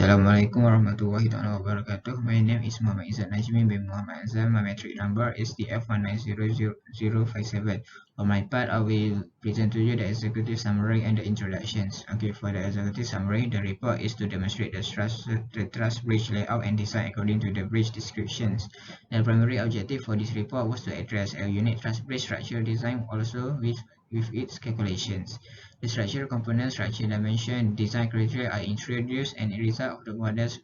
Assalamualaikum warahmatullahi wabarakatuh. My name is Muhammad Izzat Najmi bin Muhammad Azam. My metric number is TF190057. On my part, I will present to you the executive summary and the introductions. Okay, for the executive summary, the report is to demonstrate the truss bridge layout and design according to the bridge descriptions. The primary objective for this report was to address a unique truss bridge structure design also with its calculations. The structural components, structure dimension, design criteria are introduced and the result of the model's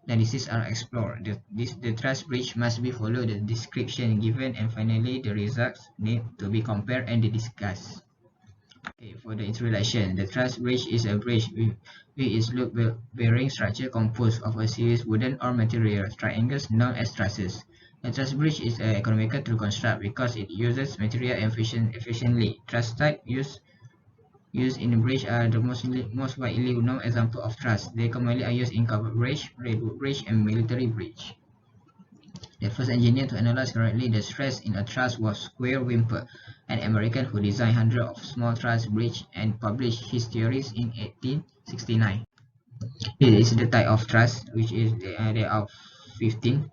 analysis are explored. The truss bridge must be followed the description given and finally the results need to be compared and discussed. Okay, for the introduction, the truss bridge is a bridge with its loop-bearing structure composed of a series wooden or material triangles known as trusses. A truss bridge is economical to construct because it uses material efficiently. Truss type used in bridge are the most widely known example of truss. They commonly are used in covered bridge, railroad bridge, and military bridge. The first engineer to analyze correctly the stress in a truss was Square Whymper, an American who designed hundreds of small truss bridges and published his theories in 1869. Here is the type of truss, which is there are 15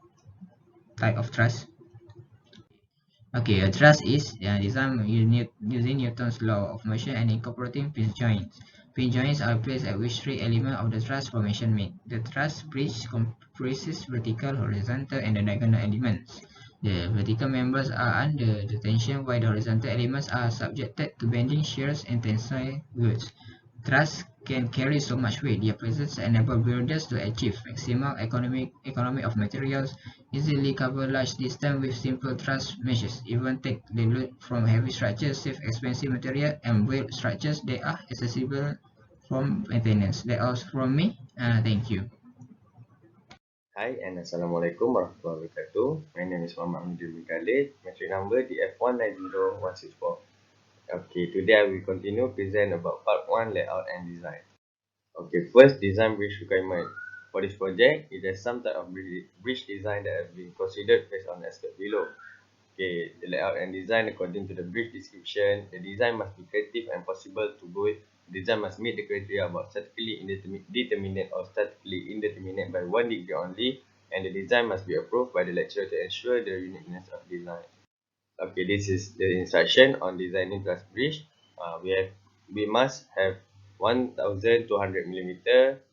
type of truss. Okay, a truss is designed using Newton's law of motion and incorporating pinch joints. Pinch joints are placed at which three elements of the truss formation meet. The truss bridge comprises vertical, horizontal, and the diagonal elements. The vertical members are under the tension while the horizontal elements are subjected to bending, shears, and tensile loads. Truss can carry so much weight, their presence enables builders to achieve maximal economy of materials, easily cover large distance with simple truss measures, even take the load from heavy structures, save expensive material, and build structures that are accessible from maintenance. That's all from me. Thank you. Hi and Assalamualaikum warahmatullahi wabarakatuh. My name is Muhammad Hamidul bin Khalid, metric number DF190164. Okay, today I will continue present about part 1 layout and design. Okay, first design bridge requirement. For this project, it has some type of bridge design that have been considered based on as below. Okay, the layout and design according to the bridge description. The design must be creative and possible to build. The design must meet the criteria about statically determinate or statically indeterminate by 1 degree only, and the design must be approved by the lecturer to ensure the uniqueness of design. Okay, this is the instruction on designing truss bridge. We must have 1200 millimeter.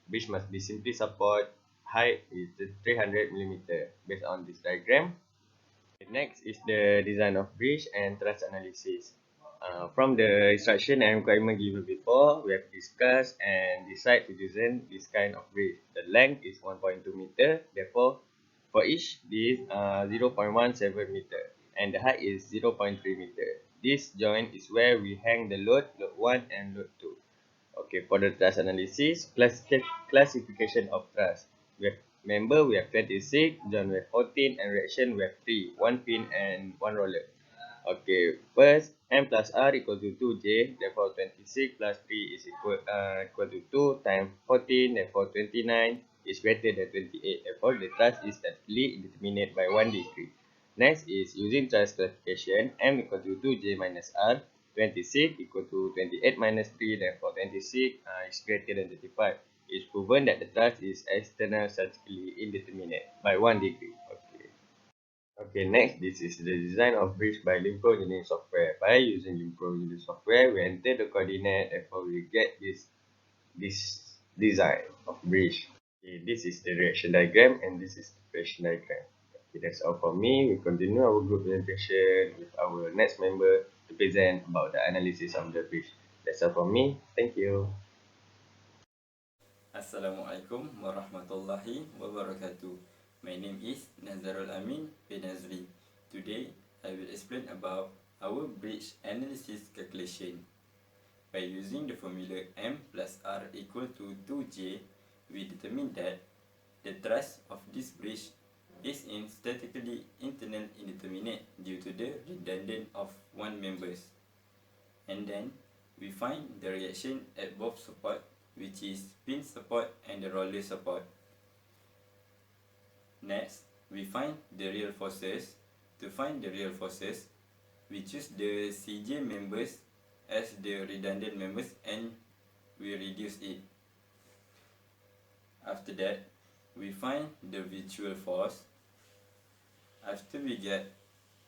Bridge must be simply support. Height is 300 millimeter. Based on this diagram. Next is the design of bridge and truss analysis. From the instruction and requirement given before, we have discussed and decide to design this kind of bridge. The length is 1.2 meter, therefore for each this 0.17 meter, and the height is 0.3 meter. This joint is where we hang the load 1 and load 2. Okay, for the truss analysis, classification of truss. We have member, we have 26, joint we have 14, and reaction we have 3, 1 pin and 1 roller. Okay, first m plus r equal to 2j, therefore 26 plus 3 is equal to 2 times 14, therefore 29 is greater than 28, therefore the truss is statically indeterminate by 1 degree. Next is using truss classification, m equal to 2j minus r, 26 equal to 28 minus 3, therefore 26 is greater than 35. It's proven that the truss is external statically indeterminate by 1 degree. Okay, next, this is the design of bridge by Limpro Engineering software. By using Limpro Engineering software, we enter the coordinate, therefore we get this design of bridge. Okay, this is the reaction diagram and this is the reaction diagram. Okay, that's all for me. We continue our group presentation with our next member to present about the analysis of the bridge. That's all for me. Thank you. Assalamualaikum warahmatullahi wabarakatuh. My name is Nazarul Amin bin Nazri. Today, I will explain about our bridge analysis calculation. By using the formula M plus R equal to 2J, we determine that the truss of this bridge is in statically internal indeterminate due to the redundant of one members. And then, we find the reaction at both support, which is pin support and the roller support. Next, we find the real forces. To find the real forces, we choose the CJ members as the redundant members and we reduce it. After that, we find the virtual force. After we get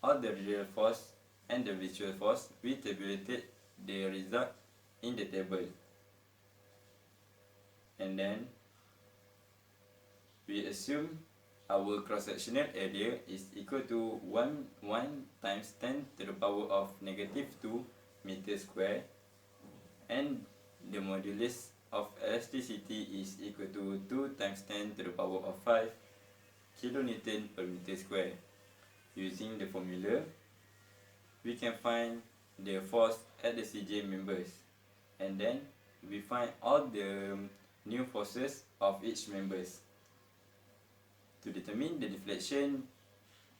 all the real force and the virtual force, we tabulated the result in the table. And then we assume our cross-sectional area is equal to 1 times 10 to the power of negative 2 meter square, and the modulus of elasticity is equal to 2 times 10 to the power of 5 kilonewton per meter square. Using the formula, we can find the force at the CJ members, and then we find all the new forces of each members. To determine the deflection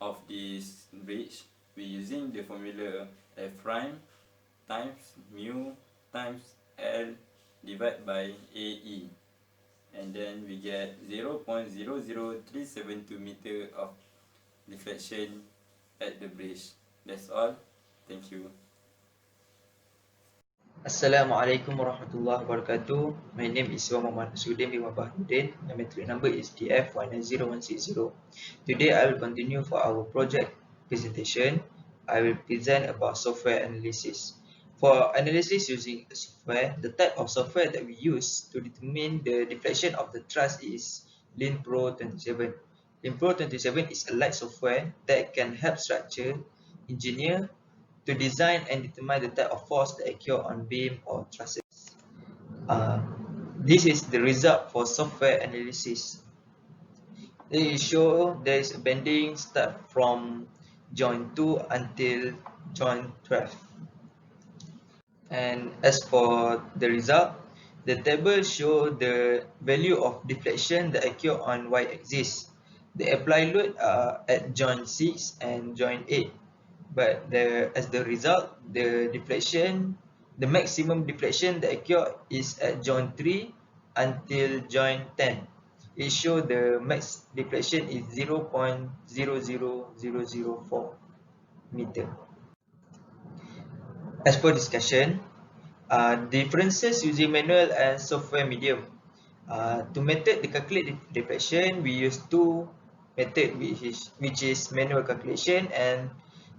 of this bridge, we using the formula F prime times mu times L divided by AE, and then we get 0.00372 meter of deflection at the bridge. That's all. Thank you. Assalamualaikum warahmatullahi wabarakatuh. My name is Muhammad Sudin bin Wabahuddin. My metric number is DF190160. Today I will continue for our project presentation. I will present about software analysis. For analysis using a software, the type of software that we use to determine the deflection of the truss is LinPro 27. LinPro 27 is a light software that can help structure engineer to design and determine the type of force that occur on beam or trusses. This is the result for software analysis. They show there is a bending start from joint 2 until joint 12. And as for the result, the table shows the value of deflection that occur on y-axis. The applied load are at joint 6 and joint 8. But as the result, the maximum deflection that occur is at joint 3 until joint 10. It shows the max deflection is 0.00004 meter. As per discussion, differences using manual and software medium. To method the calculate deflection, we use two methods, which is manual calculation and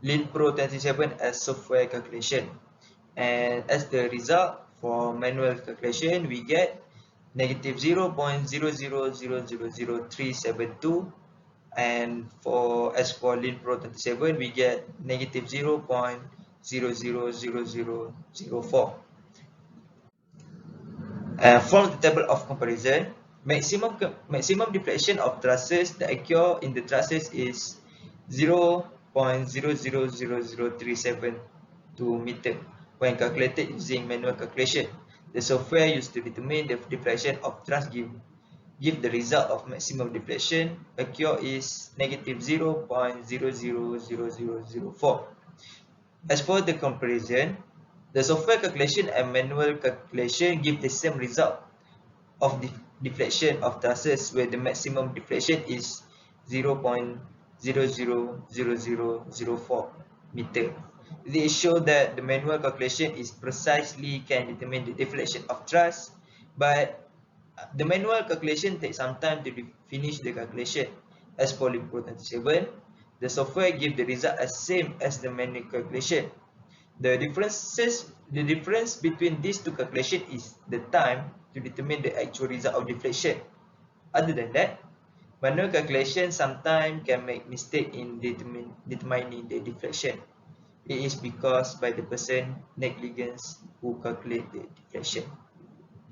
LinPro 27 as software calculation. And as the result for manual calculation, we get negative 0.0000372, and as for LinPro 27, we get negative 0.000004. From the table of comparison, maximum deflection of trusses that occur in the trusses is 0.000037 meter when calculated using manual calculation. The software used to determine the deflection of truss give the result of maximum deflection occur is negative 0.000004. As for the comparison, the software calculation and manual calculation give the same result of the deflection of trusses, where the maximum deflection is 0.000004 meter. They show that the manual calculation is precisely can determine the deflection of truss, but the manual calculation takes some time to finish the calculation. As for LinPro 27, the software gives the result as same as the manual calculation. The difference between these two calculations is the time to determine the actual result of deflection. Other than that, manual calculation sometimes can make mistake in determining the deflection. It is because by the person negligence who calculate the deflection.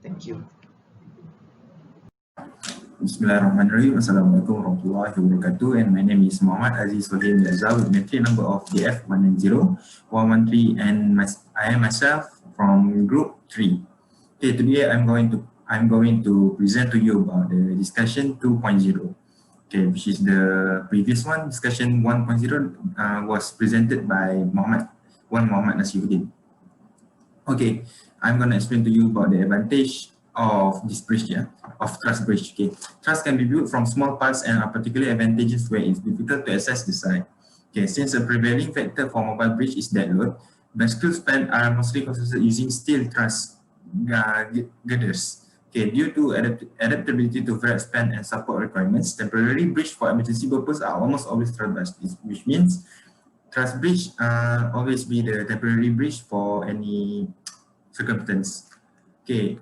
Thank you. Bismillahirrahmanirrahim. Assalamualaikum warahmatullahi wabarakatuh. And my name is Muhammad Aziz Wahid Yazal with metric number of DF190113, and I am myself from group 3. Okay, today I'm going to present to you about the discussion 2.0. Okay, which is the previous one. Discussion 1.0 was presented by Muhammad Nasiruddin. Okay, I'm going to explain to you about the advantage of this bridge, of truss bridge. Okay, truss can be built from small parts and are particularly advantageous where it's difficult to access the site. Okay, since the prevailing factor for mobile bridge is dead load, bascule span are mostly constructed using steel truss girders. Okay, due to adaptability to various span and support requirements, temporary bridge for emergency purpose are almost always trust-based, which means trust bridge always be the temporary bridge for any circumstance. Okay,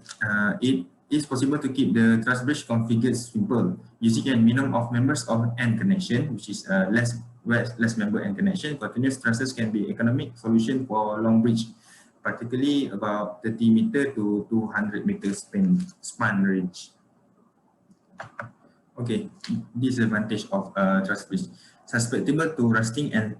it is possible to keep the trust bridge configured simple using a minimum of members of n connection, which is less member n connection. Continuous trusses can be economic solution for long bridge, particularly about 30 meter to 200 meter span range. Okay, disadvantage of trust bridge. Susceptible to rusting and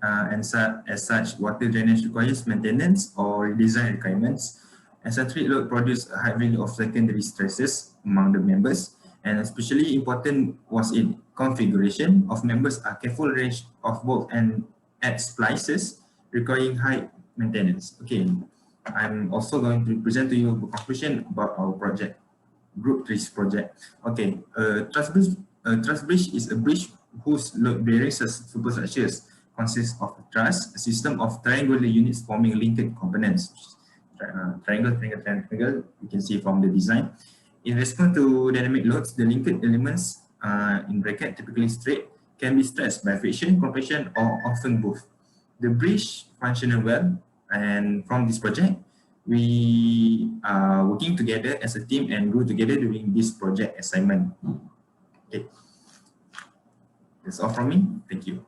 as such, water drainage requires maintenance or design requirements. Eccentric load produce a high value of secondary stresses among the members, and especially important was in configuration of members are careful range of both and add splices requiring high maintenance. Okay, I'm also going to present to you a conclusion about our project, Group 3 project. Okay, trust bridge is a bridge whose load-bearing superstructures consists of a truss, a system of triangular units forming linked components. Triangle, you can see from the design. In response to dynamic loads, the linked elements, in bracket typically straight, can be stressed by friction, compression, or often both. The bridge functional well, and from this project, we are working together as a team and grew together during this project assignment. Okay. That's all from me. Thank you.